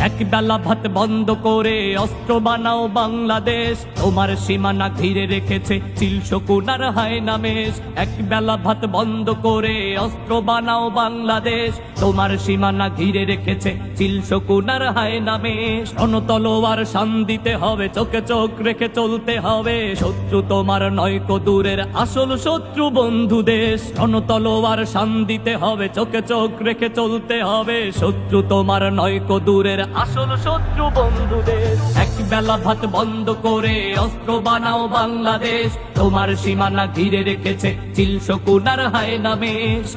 এক বেলা ভাত বন্ধ করে অস্ত্র বানাও বাংলাদেশ, তোমার সীমানা ঘিরে রেখেছে চিল শকুন আর হায়নামেশ। এক বেলা ভাত বন্ধ করে অস্ত্র বানাও বাংলাদেশ, তোমার সীমানা ঘিরে রেখেছে চিল শকুন আর হায়নামেশ। রণতলোয়ার শান দিতে হবে, চোখে চোখ রেখে চলতে হবে, শত্রু তোমার নয়কো দূরের আসল শত্রু বন্ধু দেশ। রণতলোয়ার শান দিতে হবে, চোখে চোখ রেখে চলতে হবে, শত্রু তোমার নয়কো দূরের আসল শত্রু বন্ধু দেশ। এক বেলা ভাত বন্ধ করে অস্ত্র বানাও বাংলাদেশ, তোমার সীমানা ঘিরে রেখেছে চিল শকুন আর হায়নামেশ।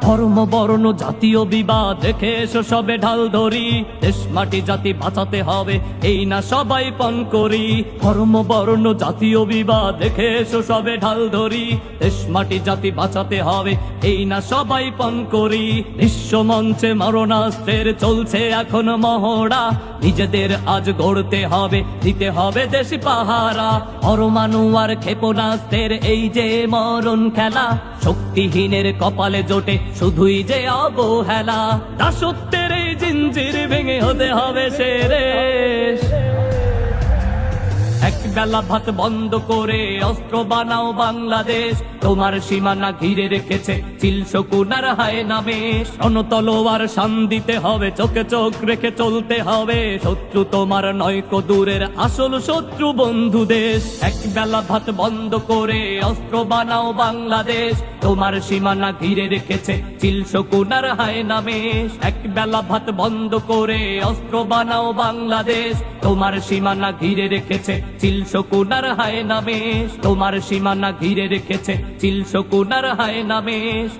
ধর্ম বর্ণ জাতীয় বিবাদ দেখে এসো সবে ঢাল ধরি, দেশ মাটি জাতি বাঁচাতে হবে এই না সবাই পণ করি। ধর্ম বর্ণ জাতীয় বিবাদ দেখে এসো সবে ঢাল ধরি, দেশ মাটি জাতি বাঁচাতে হবে এই না সবাই পণ করি। বিশ্ব মঞ্চে মারণাস্ত্রের চলছে এখন মহড়া, নিজেদের আজ গড়তে হবে, দিতে হবে দেশ পাহারা। পরমাণু আর ক্ষেপণাস্ত্রের এই যে মরণ খেলা, শক্তিহীনের কপালে জোটে শুধুই যে অবহেলা। দাসত্বের এই জিঞ্জির ভেঙে হতে হবে শেষ। এক বেলা ভাত বন্ধ করে অস্ত্র বানাও বাংলাদেশ, তোমার সীমানা ঘিরে রেখেছে চিল শকুন আর হায়নামেশ। রণতলোয়ার শান দিতে হবে, চোখে চোখ রেখে চলতে হবে, শত্রু তোমার নয়কো দূরের আসল শত্রু বন্ধু দেশ। এক বেলা ভাত বন্ধ করে অস্ত্র বানাও বাংলাদেশ, তোমার সীমানা ঘিরে রেখেছে চিল শকুন আর হায়নামেশ। এক বেলা ভাত বন্ধ করে অস্ত্র বানাও বাংলাদেশ, তোমার সীমানা ঘিরে রেখেছে চিল শকুন আর হায়নামেশ। তোমার সীমানা ঘিরে রেখেছে চিল শকুন আর হায়নামেশ।